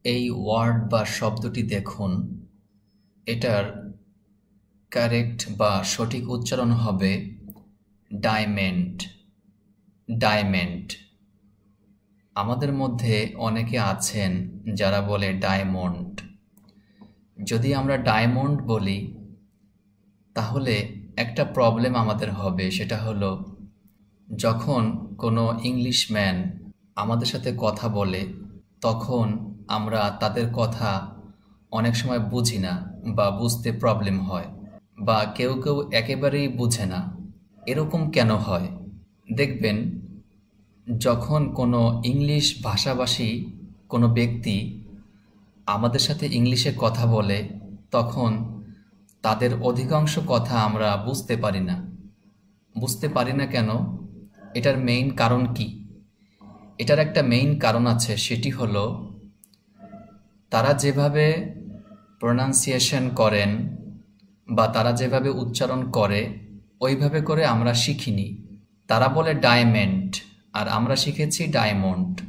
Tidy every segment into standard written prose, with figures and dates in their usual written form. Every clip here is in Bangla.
এই ওয়ার্ড বা শব্দটি দেখুন, এটার কারেক্ট বা সঠিক উচ্চারণ হবে ডায়মন্ড। ডায়মন্ড। আমাদের মধ্যে অনেকে আছেন যারা বলে ডায়মন্ড। যদি আমরা ডায়মন্ড বলি তাহলে একটা প্রবলেম আমাদের হবে, সেটা হলো যখন কোনো ইংলিশম্যান আমাদের সাথে কথা বলে তখন আমরা তাদের কথা অনেক সময় বুঝি না বা বুঝতে প্রবলেম হয়, বা কেউ কেউ একেবারেই বুঝে না। এরকম কেন হয়? দেখবেন, যখন কোনো ইংলিশ ভাষাভাষী কোনো ব্যক্তি আমাদের সাথে ইংলিশে কথা বলে তখন তাদের অধিকাংশ কথা আমরা বুঝতে পারি না। বুঝতে পারি না কেন? এটার মেইন কারণ কি? এটার একটা মেইন কারণ আছে, সেটি হলো তারা যেভাবে প্রনাউন্সিয়েশন করেন বা তারা যেভাবে উচ্চারণ করে ওইভাবে করে আমরা শিখিনি। তারা বলে ডায়মন্ড আর আমরা শিখেছি ডায়মন্ড।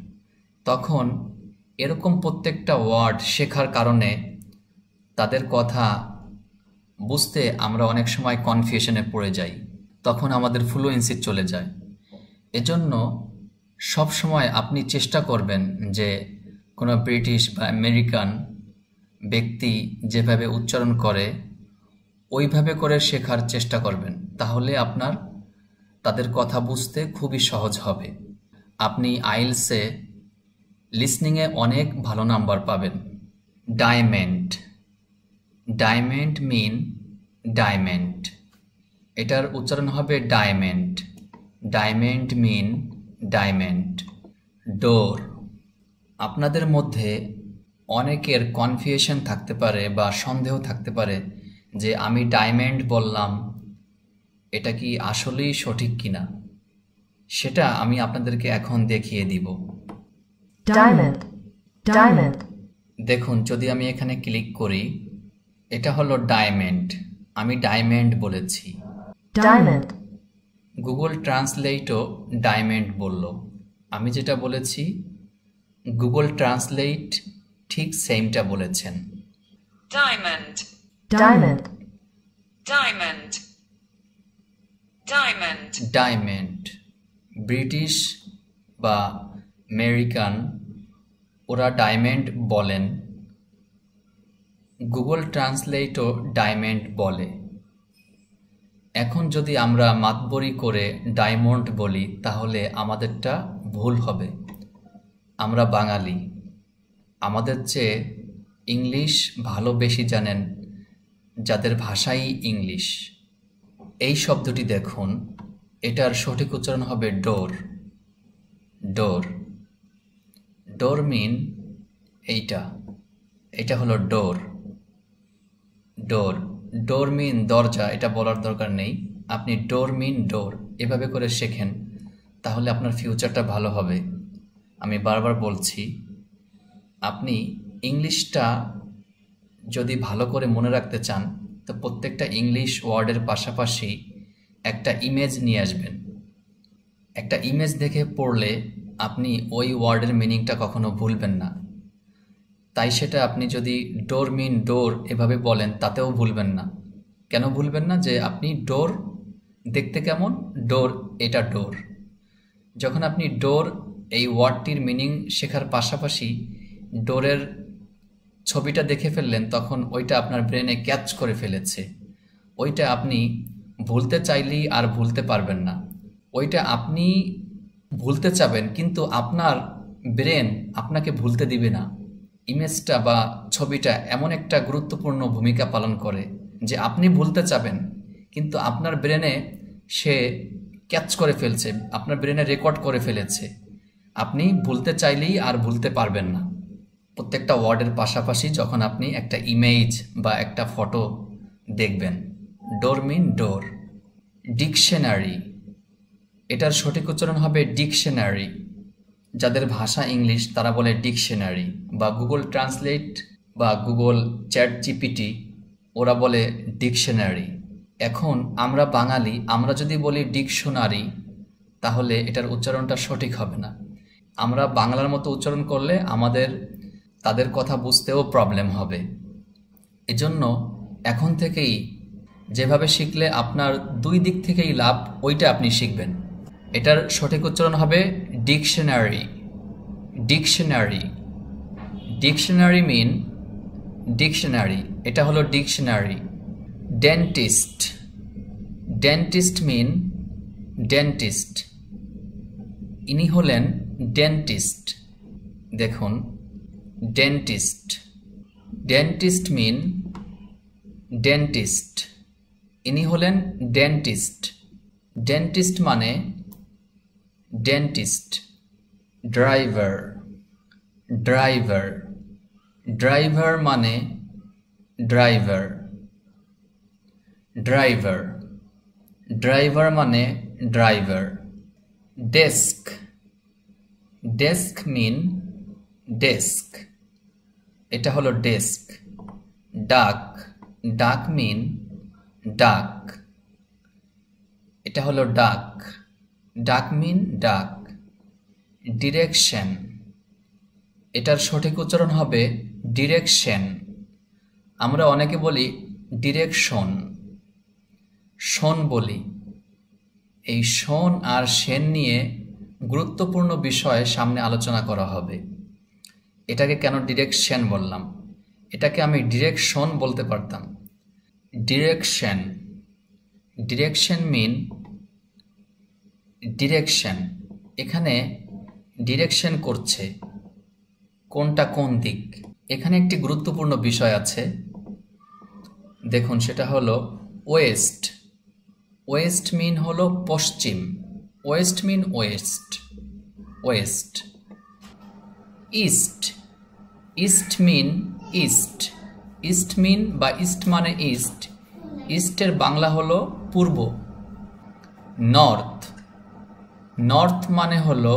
তখন এরকম প্রত্যেকটা ওয়ার্ড শেখার কারণে তাদের কথা বুঝতে আমরা অনেক সময় কনফিউশনে পড়ে যাই, তখন আমাদের ফ্লুয়েন্সি চলে যায়। এজন্য সব সময় আপনি চেষ্টা করবেন যে কোনো ব্রিটিশ বা আমেরিকান ব্যক্তি যেভাবে উচ্চারণ করে ওইভাবে করে শেখার চেষ্টা করবেন, তাহলে আপনার তাদের কথা বুঝতে খুবই সহজ হবে। আপনি আইএলসে লিসনিংয়ে অনেক ভালো নাম্বার পাবেন। ডায়মন্ড। ডায়মন্ড মিন ডায়মন্ড। এটার উচ্চারণ হবে ডায়মন্ড। ডায়মন্ড মিন ডায়মন্ড। ডোর। আপনাদের মধ্যে অনেকের কনফিউশন থাকতে পারে বা সন্দেহ থাকতে পারে যে আমি ডায়মন্ড বললাম, এটা কি আসলেই সঠিক কিনা। সেটা আমি আপনাদেরকে এখন দেখিয়ে দিব। Diamond, diamond, দেখুন, যদি আমি এখানে ক্লিক করি, এটা হলো ডায়মন্ড। আমি ডায়মন্ড বলেছি। diamond, গুগল ট্রান্সলেটও ডায়মন্ড বলল। আমি যেটা বলেছি গুগল ট্রান্সলেট ঠিক সেমটা বলেছেন। Diamond, diamond, diamond, diamond, diamond. British বা আমেরিকান ওরা ডায়মন্ড বলেন, গুগল ট্রান্সলেটও ডায়মন্ড বলে। এখন যদি আমরা মাতবরি করে ডায়মন্ড বলি তাহলে আমাদেরটা ভুল হবে। আমরা বাঙালি, আমাদের চেয়ে ইংলিশ ভালো বেশি জানেন যাদের ভাষাই ইংলিশ। এই শব্দটি দেখুন, এটার সঠিক উচ্চারণ হবে ডোর। ডোর। ডোর মিন এইটা, এটা হলো ডোর। ডোর। ডোর মিন দরজা, এটা বলার দরকার নেই। আপনি ডোর মিন ডোর এভাবে করে শেখেন, তাহলে আপনার ফিউচারটা ভালো হবে। আমি বারবার বলছি, আপনি ইংলিশটা যদি ভালো করে মনে রাখতে চান তো প্রত্যেকটা ইংলিশ ওয়ার্ডের পাশাপাশি একটা ইমেজ নিয়ে আসবেন। একটা ইমেজ দেখে পড়লে আপনি ওই ওয়ার্ডের মিনিংটা কখনো ভুলবেন না। তাই সেটা আপনি যদি ডোর মিন ডোর এভাবে বলেন তাতেও ভুলবেন না। কেন ভুলবেন না? যে আপনি ডোর দেখতে কেমন, ডোর এটা ডোর। যখন আপনি ডোর এই ওয়ার্ডটির মিনিং শেখার পাশাপাশি ডোরের ছবিটা দেখে ফেললেন, তখন ওইটা আপনার ব্রেনে ক্যাচ করে ফেলেছে। ওইটা আপনি ভুলতে চাইলেই আর ভুলতে পারবেন না। ওইটা আপনি ভুলতে চাবেন কিন্তু আপনার ব্রেন আপনাকে ভুলতে দিবে না। ইমেজটা বা ছবিটা এমন একটা গুরুত্বপূর্ণ ভূমিকা পালন করে যে আপনি ভুলতে চাবেন কিন্তু আপনার ব্রেনে সে ক্যাচ করে ফেলছে, আপনার ব্রেনে রেকর্ড করে ফেলেছে। আপনি ভুলতে চাইলেই আর ভুলতে পারবেন না। প্রত্যেকটা ওয়ার্ডের পাশাপাশি যখন আপনি একটা ইমেজ বা একটা ফটো দেখবেন। ডোর মিন ডোর। ডিকশনারি। এটার সঠিক উচ্চারণ হবে ডিকশনারি। যাদের ভাষা ইংলিশ তারা বলে ডিকশনারি, বা গুগল ট্রান্সলেট বা গুগল চ্যাট জিপিটি ওরা বলে ডিকশনারি। এখন আমরা বাঙালি, আমরা যদি বলি ডিকশনারি তাহলে এটার উচ্চারণটা সঠিক হবে না। আমরা বাংলার মতো উচ্চারণ করলে আমাদের তাদের কথা বুঝতেও প্রবলেম হবে। এজন্য এখন থেকেই যেভাবে শিখলে আপনার দুই দিক থেকেই লাভ, ওইটা আপনি শিখবেন। এটার সঠিক উচ্চারণ হবে ডিকশনারি। ডিকশনারি। ডিকশনারি মিন ডিকশনারি, এটা হলো ডিকশনারি। ডেন্টিস্ট। ডেন্টিস্ট মিন ডেন্টিস্ট, ইনি হলেন ডেন্টিস্ট। দেখুন, ডেন্টিস্ট। ডেন্টিস্ট মিন ডেন্টিস্ট, ইনি হলেন ডেন্টিস্ট। ডেন্টিস্ট মানে ডেন্টিস্ট। ড্রাইভার। ড্রাইভার। ড্রাইভার মানে ড্রাইভার। ড্রাইভার। ড্রাইভার মানে ড্রাইভার। ডেস্ক। ডেস্ক মিন ডেস্ক, এটা হলো ডেস্ক। ডাক। ডাক মিন ডাক, এটা হলো ডাক। ডাক মিন ডাক। ডিরেকশন। এটার সঠিক উচ্চারণ হবে ডিরেকশন। আমরা অনেকে বলি ডিরেকশন, শোন বলি। এই শোন আর সেন নিয়ে গুরুত্বপূর্ণ বিষয় সামনে আলোচনা করা হবে। এটাকে কেন ডিরেকশন বললাম, এটাকে আমি ডিরেকশন বলতে পারতাম। ডিরেকশন। ডিরেকশন মিন ডিরেকশন। এখানে ডিরেকশন করছে, কোনটা কোন দিক। এখানে একটি গুরুত্বপূর্ণ বিষয় আছে, দেখুন, সেটা হলো ওয়েস্ট। ওয়েস্ট মিন হলো পশ্চিম। ওয়েস্ট মিন ওয়েস্ট। ওয়েস্ট। ইস্ট। ইস্ট মিন ইস্ট। ইস্ট মিন বা ইস্ট মানে ইস্ট। ইস্টের বাংলা হলো পূর্ব। নর্থ। নর্থ মানে হলো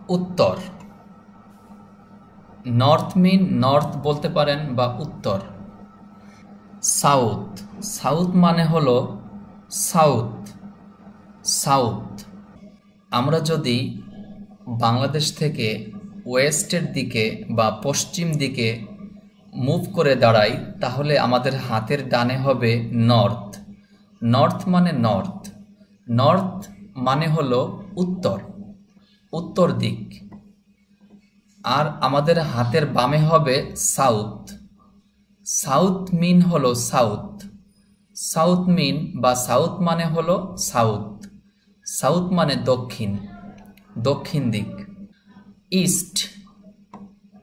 উত্তর। নর্থ মিন নর্থ বলতে পারেন বা উত্তর। সাউথ। সাউথ মানে হলো সাউথ। সাউথ। আমরা যদি বাংলাদেশ থেকে ওয়েস্টের দিকে বা পশ্চিম দিকে মুভ করে দাঁড়াই, তাহলে আমাদের হাতের ডানে হবে নর্থ। নর্থ মানে নর্থ। নর্থ মানে হলো উত্তর, উত্তর দিক। আর আমাদের হাতের বামে হবে সাউথ। সাউথ মিন হলো সাউথ। সাউথ মিন বা সাউথ মানে হলো সাউথ। সাউথ মানে দক্ষিণ, দক্ষিণ দিক। ইস্ট।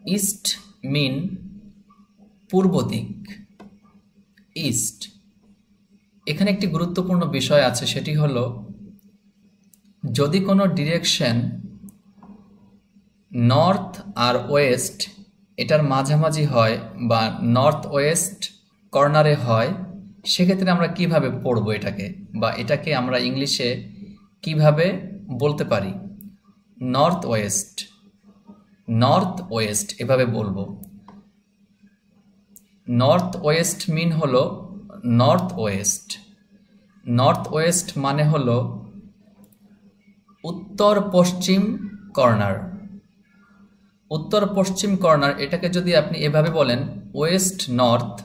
ইস্ট মিন পূর্ব দিক। ইস্ট। এখানে একটি গুরুত্বপূর্ণ বিষয় আছে, সেটি হলো যদি কোনো ডিরেকশন নর্থ আর ওয়েস্ট এটার মাঝামাঝি হয় বা নর্থ ওয়েস্ট কর্নারে হয়, সেক্ষেত্রে আমরা কিভাবে পড়ব এটাকে, বা এটাকে আমরা ইংলিশে কিভাবে বলতে পারি। North West. নর্থ ওয়েস্ট এভাবে বলবো। নর্থ ওয়েস্ট মিন হলো নর্থ ওয়েস্ট। নর্থ ওয়েস্ট মানে হলো উত্তর পশ্চিম কর্নার। উত্তর পশ্চিম কর্নার, এটাকে যদি আপনি এভাবে বলেন ওয়েস্ট নর্থ,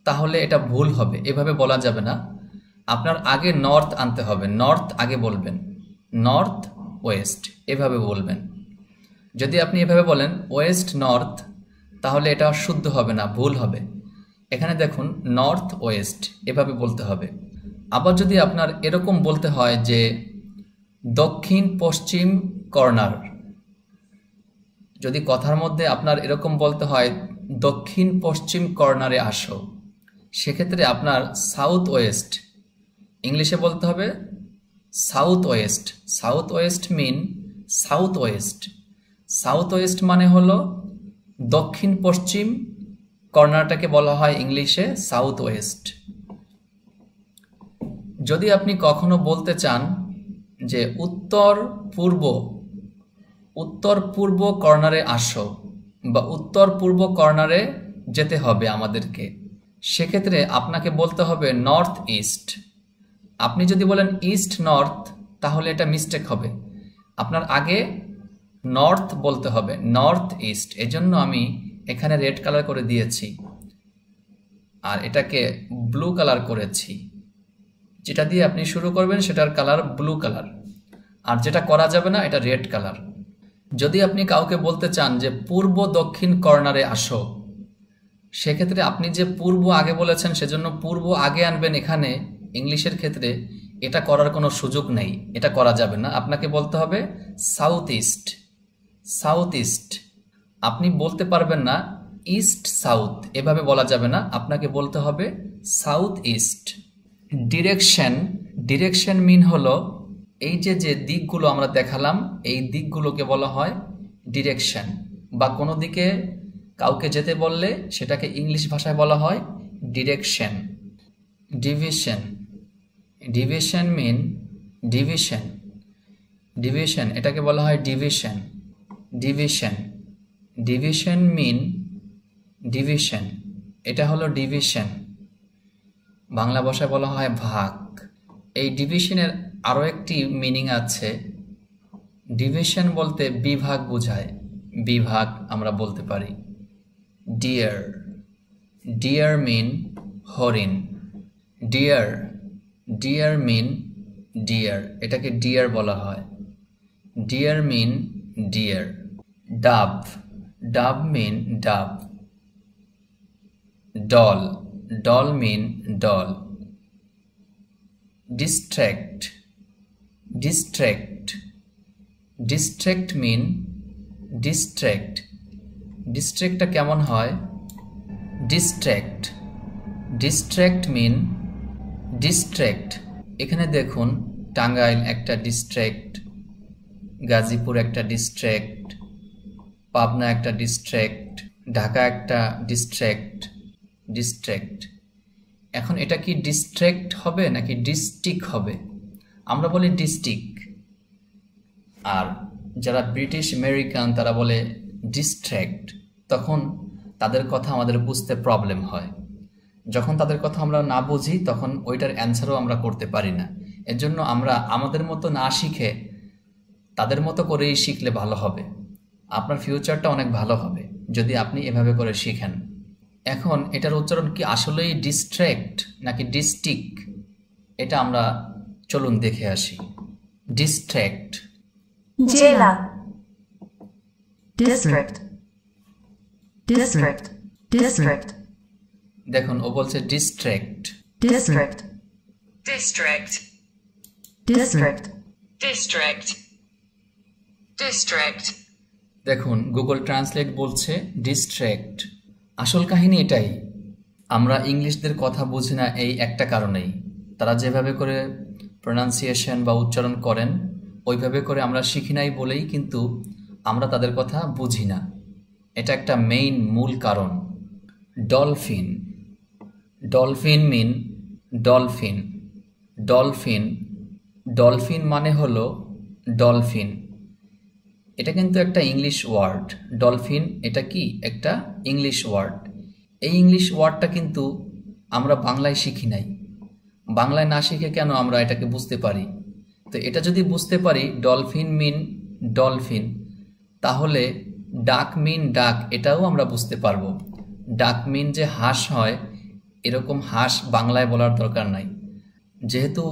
তাহলে এটা ভুল হবে, এভাবে বলা যাবে না। আপনার আগে নর্থ আনতে হবে, নর্থ আগে বলবেন, নর্থ ওয়েস্ট এভাবে বলবেন। যদি আপনি এভাবে বলেন ওয়েস্ট নর্থ, তাহলে এটা শুদ্ধ হবে না, ভুল হবে। এখানে দেখুন নর্থ ওয়েস্ট এভাবে বলতে হবে। আবার যদি আপনার এরকম বলতে হয় যে দক্ষিণ পশ্চিম কর্নার, যদি কথার মধ্যে আপনার এরকম বলতে হয় দক্ষিণ পশ্চিম কর্নারে আসো, সেক্ষেত্রে আপনার সাউথ ওয়েস্ট ইংলিশে বলতে হবে সাউথ ওয়েস্ট। সাউথ ওয়েস্ট মিন সাউথ ওয়েস্ট। সাউথ ওয়েস্ট মানে হলো দক্ষিণ পশ্চিম কর্নারটাকে বলা হয় ইংলিশে সাউথ ওয়েস্ট। যদি আপনি কখনো বলতে চান যে উত্তর পূর্ব কর্নারে আসো বা উত্তর পূর্ব কর্নারে যেতে হবে আমাদেরকে, সেক্ষেত্রে আপনাকে বলতে হবে নর্থ ইস্ট। আপনি যদি বলেন ইস্ট নর্থ, তাহলে এটা মিস্টেক হবে। আপনার আগে নর্থ বলতে হবে, নর্থ ইস্ট। এজন্য আমি এখানে রেড কালার করে দিয়েছি আর এটাকে ব্লু কালার করেছি। যেটা দিয়ে আপনি শুরু করবেন সেটার কালার ব্লু কালার, আর যেটা করা যাবে না এটা রেড কালার। যদি আপনি কাউকে বলতে চান যে পূর্ব দক্ষিণ কর্নারে আসো, সেক্ষেত্রে আপনি যে পূর্ব আগে বলেছেন সেজন্য পূর্ব আগে আনবেন। এখানে ইংলিশের ক্ষেত্রে এটা করার কোনো সুযোগ নেই, এটা করা যাবে না। আপনাকে বলতে হবে সাউথ ইস্ট, সাউথ ইস্ট। আপনি বলতে পারবেন না ইস্ট সাউথ, এভাবে বলা যাবে না, আপনাকে বলতে হবে সাউথ ইস্ট। ডিরেকশন, ডিরেকশন মিন হলো এই যে যে দিকগুলো আমরা দেখালাম এই দিকগুলোকে বলা হয় ডিরেকশন। বা কোনো দিকে কাউকে যেতে বললে সেটাকে ইংলিশ ভাষায় বলা হয় ডিরেকশন। ডিভিশন, ডিভিশন মিন ডিভিশন, ডিভিশন এটাকে বলা হয় ডিভিশন, ডিভিশন, ডিভিশন মিন ডিভিশন, এটা হলো ডিভিশন। বাংলা ভাষায় বলা হয় ভাগ। এই ডিভিশনের আরও একটি মিনিং আছে। ডিভিশন বলতে বিভাগ বোঝায়, বিভাগ আমরা বলতে পারি। ডিয়ার, ডিয়ার মিন হরিণ, ডিয়ার, ডিয়ার মিন ডিয়ার, এটাকে ডিয়ার বলা হয়। ডিয়ার মিন ডিয়ার। ডাব, ডাব মিন ডাব। ডল, ডল মিন ডল। ডিস্ট্র্যাক্ট, ডিস্ট্র্যাক্ট, ডিস্ট্র্যাক্ট মিন ডিস্ট্র্যাক্ট। ডিস্ট্র্যাক্টটা কেমন হয়? ডিস্ট্র্যাক্ট, ডিস্ট্র্যাক্ট মিন ডিস্ট্র্যাক্ট। এখানে দেখুন টাঙ্গাইল একটা ডিস্ট্র্যাক্ট, গাজীপুর একটা ডিস্ট্র্যাক্ট, পাবনা একটা ডিস্ট্র্যাক্ট, ঢাকা একটা ডিস্ট্র্যাক্ট, ডিস্ট্র্যাক্ট। এখন এটা কি ডিস্ট্র্যাক্ট হবে নাকি ডিস্ট্রিক্ট হবে? আমরা বলি ডিস্ট্রিক্ট, আর যারা ব্রিটিশ আমেরিকান তারা বলে ডিস্ট্র্যাক্ট। তখন তাদের কথা আমাদের বুঝতে প্রবলেম হয়। যখন তাদের কথা আমরা না বুঝি তখন ওইটার অ্যান্সারও আমরা করতে পারি না। এর জন্য আমরা আমাদের মতো না শিখে তাদের মতো করেই শিখলে ভালো হবে। আপনার ফিউচারটা অনেক ভালো হবে যদি আপনি এভাবে করে শিখেন। এখন এটার উচ্চারণ কি আসলেই ডিস্ট্র্যাক্ট নাকি ডিস্ট্রিক্ট, এটা আমরা চলুন দেখে আসি। ডিস্ট্র্যাক্ট, জেলা, district, district, district, দেখুন ও বলছে distract, district, District. district, District. District. দেখুন গুগল ট্রান্সলেট বলছে ডিস্ট্র্যাক্ট। আসল কাহিনী এটাই, আমরা ইংলিশদের কথা বুঝি না এই একটা কারণেই। তারা যেভাবে করে প্রোনাউন্সিয়েশন বা উচ্চারণ করেন ওইভাবে করে আমরা শিখি নাই বলেই কিন্তু আমরা তাদের কথা বুঝি না। এটা একটা মেইন মূল কারণ। ডলফিন, ডলফিন মিন ডলফিন, ডলফিন, ডলফিন মানে হলো ডলফিন। এটা কিন্তু একটা ইংলিশ ওয়ার্ড। ডলফিন এটা কি একটা ইংলিশ ওয়ার্ড। এই ইংলিশ ওয়ার্ডটা কিন্তু আমরা বাংলায় শিখি নাই। বাংলায় না শিখে কেন আমরা এটাকে বুঝতে পারি? তো এটা যদি বুঝতে পারি ডলফিন মিন ডলফিন, তাহলে ডাক মিন ডাক এটাও আমরা বুঝতে পারবো। ডাক মিন যে হাঁস হয়, এরকম হাঁস বাংলায় বলার দরকার নাই। যেহেতু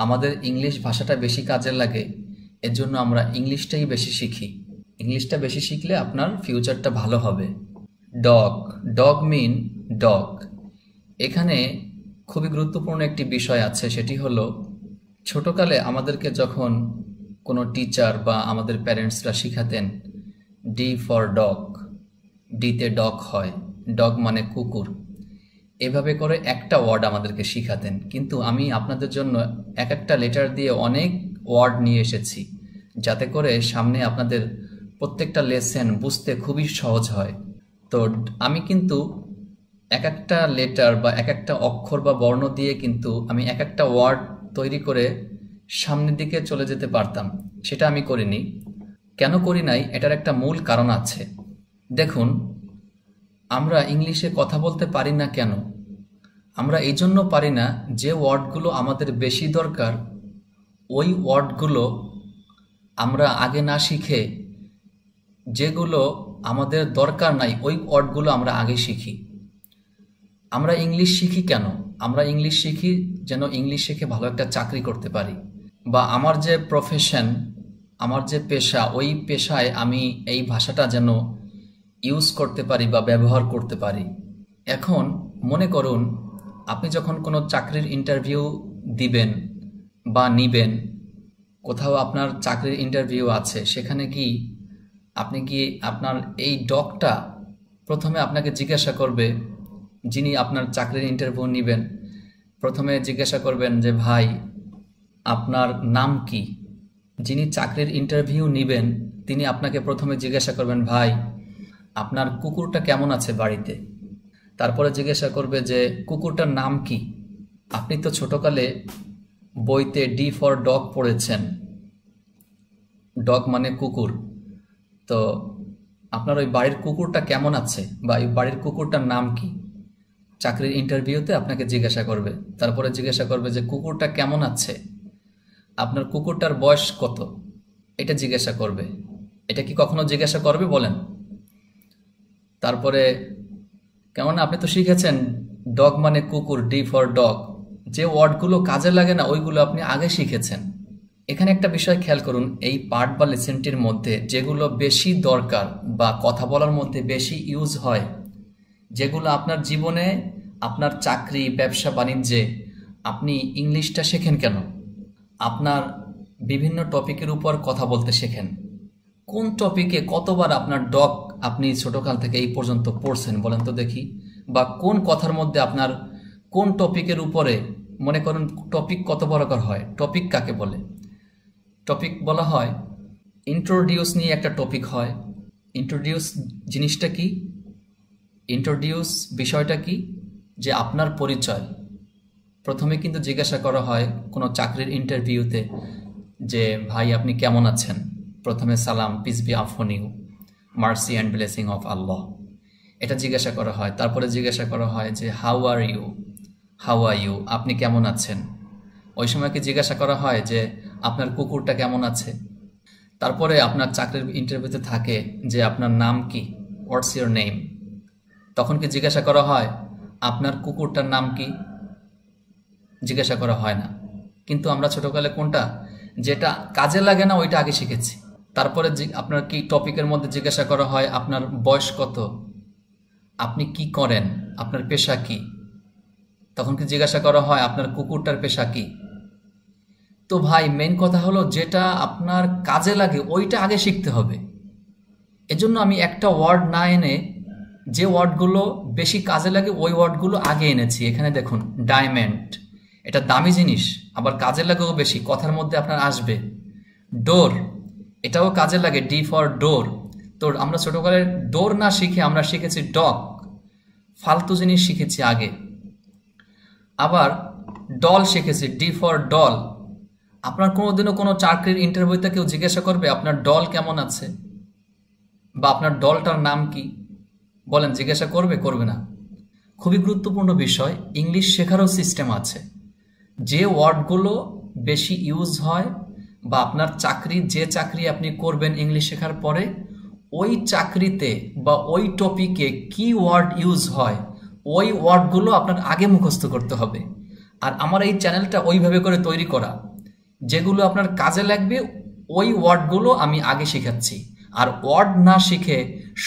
আমাদের ইংলিশ ভাষাটা বেশি কাজে লাগে এজন্য আমরা ইংলিশটাই বেশি শিখি। ইংলিশটা বেশি শিখলে আপনার ফিউচারটা ভালো হবে। ডগ, ডগ মিন ডগ। এখানে খুবই গুরুত্বপূর্ণ একটি বিষয় আছে, সেটি হলো ছোটকালে আমাদেরকে যখন কোনো টিচার বা আমাদের প্যারেন্টসরা শিখাতেন ডি ফর ডগ, ডিতে ডগ হয়, ডগ মানে কুকুর, এভাবে করে একটা ওয়ার্ড আমাদেরকে শিখাতেন। কিন্তু আমি আপনাদের জন্য এক একটা লেটার দিয়ে অনেক ওয়ার্ড নিয়ে এসেছি যাতে করে সামনে আপনাদের প্রত্যেকটা লেসেন বুঝতে খুবই সহজ হয়। তো আমি কিন্তু এক একটা লেটার বা এক একটা অক্ষর বা বর্ণ দিয়ে কিন্তু আমি এক একটা ওয়ার্ড তৈরি করে সামনের দিকে চলে যেতে পারতাম। সেটা আমি করিনি। কেন করি নাই এটার একটা মূল কারণ আছে। দেখুন, আমরা ইংলিশে কথা বলতে পারি না কেন? আমরা এই জন্য পারি না যে ওয়ার্ডগুলো আমাদের বেশি দরকার ওই ওয়ার্ডগুলো আমরা আগে না শিখে যেগুলো আমাদের দরকার নাই ওই ওয়ার্ডগুলো আমরা আগে শিখি। আমরা ইংলিশ শিখি কেন? আমরা ইংলিশ শিখি যেন ইংলিশ শিখে ভালো একটা চাকরি করতে পারি, বা আমার যে প্রফেশন, আমার যে পেশা, ওই পেশায় আমি এই ভাষাটা যেন ইউজ করতে পারি বা ব্যবহার করতে পারি। এখন মনে করুন আপনি যখন কোনো চাকরির ইন্টারভিউ দিবেন বা নিবেন, কোথাও আপনার চাকরির ইন্টারভিউ আছে, সেখানে কি আপনি কি আপনার এই ডকটা প্রথমে আপনাকে জিজ্ঞাসা করবে, যিনি আপনার চাকরির ইন্টারভিউ নেবেন প্রথমে জিজ্ঞাসা করবেন যে ভাই আপনার নাম কি। যিনি চাকরির ইন্টারভিউ নেবেন তিনি আপনাকে প্রথমে জিজ্ঞাসা করবেন ভাই আপনার কুকুরটা কেমন আছে বাড়িতে। তারপরে জিজ্ঞাসা করবে যে কুকুরটার নাম কি। আপনি তো ছোটকালে বইতে ডি ফর ডগ পড়েছেন, ডগ মানে কুকুর। তো আপনার ওই বাড়ির কুকুরটা কেমন আছে বা ওই বাড়ির কুকুরটার নাম কি, চাকরির ইন্টারভিউতে আপনাকে জিজ্ঞাসা করবে। তারপরে জিজ্ঞাসা করবে যে কুকুরটা কেমন আছে, আপনার কুকুরটার বয়স কত, এটা জিজ্ঞাসা করবে। এটা কি কখনো জিজ্ঞাসা করবে বলেন? তারপরে কেমন আপনি তো শিখেছেন ডগ মানে কুকুর, ডি ফর ডগ, যে ওয়ার্ডগুলো কাজে লাগে না ওইগুলো আপনি আগে শিখেছেন। এখানে একটা বিষয় খেয়াল করুন, এই পার্ট বা লেসনটির মধ্যে যেগুলো বেশি দরকার বা কথা বলার মধ্যে বেশি ইউজ হয়, যেগুলো আপনার জীবনে, আপনার চাকরি, ব্যবসা বাণিজ্যে আপনি ইংলিশটা শেখেন কেন? আপনার বিভিন্ন টপিকের উপর কথা বলতে শেখেন। কোন টপিকে কতবার আপনার ডগ আপনি ছোটকাল থেকে এই পর্যন্ত পড়ছেন বলেন তো দেখি? বা কোন কথার মধ্যে আপনার কোন টপিকের উপরে, মনে করেন টপিক কত প্রকার হয়? টপিক কাকে বলে? টপিক বলা হয় ইন্ট্রোডিউস নিয়ে একটা টপিক হয়। ইন্ট্রোডিউস জিনিসটা কি? ইন্ট্রোডিউস বিষয়টা কি? যে আপনার পরিচয়। প্রথমে কিন্তু জিজ্ঞাসা করা হয় কোনো চাকরির ইন্টারভিউতে যে ভাই আপনি কেমন আছেন। প্রথমে সালাম, peace be upon you, mercy and blessing of Allah, এটা জিজ্ঞাসা করা হয়। তারপরে জিজ্ঞাসা করা হয় যে how are you, how are you, আপনি কেমন আছেন। ওই সময় কি জিজ্ঞাসা করা হয় যে আপনার কুকুরটা কেমন আছে। তারপরে আপনার চাকরির ইন্টারভিউতে থাকে যে আপনার নাম কি, হোয়াটস ইউর নেম। তখন কি জিজ্ঞাসা করা হয় আপনার কুকুরটার নাম কি? জিজ্ঞাসা করা হয় না। কিন্তু আমরা ছোটকালে কোনটা, যেটা কাজে লাগে না ওইটা আগে শিখেছি। তারপরে আপনার কি টপিকের মধ্যে জিজ্ঞাসা করা হয় আপনার বয়স কত, আপনি কি করেন, আপনার পেশা কি। তখন কি জিজ্ঞাসা করা হয় আপনার কুকুরটার পেশা কি। তো ভাই মেন কথা হলো যেটা আপনার কাজে লাগে ওইটা আগে শিখতে হবে। এজন্য আমি একটা ওয়ার্ড না এনে যে ওয়ার্ডগুলো বেশি কাজে লাগে ওই ওয়ার্ডগুলো আগে এনেছি। এখানে দেখুন ডায়মন্ড, এটা দামি জিনিস, আবার কাজে লাগেও বেশি, কথার মধ্যে আপনার আসবে। ডোর, এটাও কাজে লাগে, ডি ফর ডোর। তো আমরা ছোটকালে ডোর না শিখে আমরা শিখেছি ডগ, ফালতু জিনিস শিখেছি আগে। আবার ডল শিখেছি, ডি ফর ডল। আপনার কোনোদিনও কোনো চাকরির ইন্টারভিউতে কেউ জিজ্ঞাসা করবে আপনার ডল কেমন আছে বা আপনার ডলটার নাম কি? বলেন জিজ্ঞাসা করবে? করবে না। খুবই গুরুত্বপূর্ণ বিষয়, ইংলিশ শেখারও সিস্টেম আছে। যে ওয়ার্ডগুলো বেশি ইউজ হয় বা আপনার চাকরি, যে চাকরি আপনি করবেন ইংলিশ শেখার পরে, ওই চাকরিতে বা ওই টপিকে কি ওয়ার্ড ইউজ হয় ওই ওয়ার্ডগুলো আপনার আগে মুখস্থ করতে হবে। আর আমার এই চ্যানেলটা ওইভাবে করে তৈরি করা, যেগুলো আপনার কাজে লাগবে ওই ওয়ার্ডগুলো আমি আগে শেখাচ্ছি। আর ওয়ার্ড না শিখে,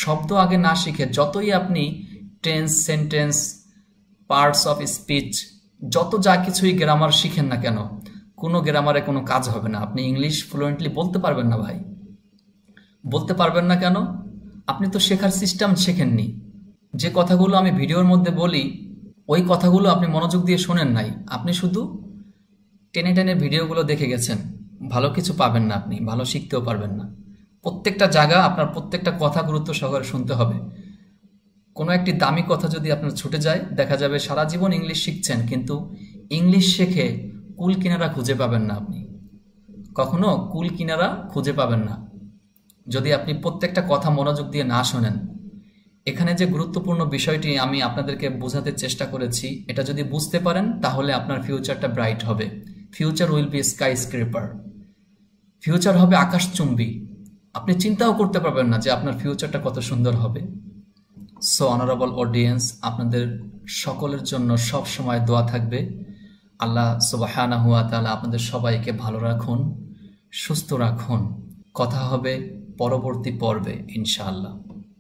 শব্দ আগে না শিখে যতই আপনি tense, sentence, parts of speech, যত যা কিছুই গ্রামার শিখেন না কেন, কোনো গ্রামারে কোনো কাজ হবে না। আপনি ইংলিশ ফ্লুয়েন্টলি বলতে পারবেন না ভাই। বলতে পারবেন না কেন? আপনি তো শেখার সিস্টেম শেখেননি। যে কথাগুলো আমি ভিডিওর মধ্যে বলি ওই কথাগুলো আপনি মনোযোগ দিয়ে শোনেন নাই, আপনি শুধু টেনে টেনে ভিডিওগুলো দেখে গেছেন। ভালো কিছু পাবেন না, আপনি ভালো শিখতেও পারবেন না। প্রত্যেকটা জায়গা আপনার প্রত্যেকটা কথা গুরুত্ব সহকারে শুনতে হবে। কোনো একটি দামি কথা যদি আপনার ছুটে যায়, দেখা যাবে সারা জীবন ইংলিশ শিখছেন কিন্তু ইংলিশ শেখে কুল কিনারা খুঁজে পাবেন না। আপনি কখনো কুল কিনারা খুঁজে পাবেন না যদি আপনি প্রত্যেকটা কথা মনোযোগ দিয়ে না শোনেন। এখানে যে গুরুত্বপূর্ণ বিষয়টি আমি আপনাদেরকে বোঝাতে চেষ্টা করেছি, এটা যদি বুঝতে পারেন তাহলে আপনার ফিউচারটা ব্রাইট হবে। Future will be sky scraper, future হবে আকাশচুম্বী। আপনি চিন্তাও করতে পারবেন না যে আপনার ফিউচারটা কত সুন্দর হবে। সো অনারেবল অডিয়েন্স, আপনাদের সকলের জন্য সব সময় দোয়া থাকবে। আল্লাহ সুবহানাহু ওয়া তাআলা আপনাদের সবাইকে ভালো রাখুন, সুস্থ রাখুন। কথা হবে পরবর্তী পর্বে ইনশাআল্লাহ।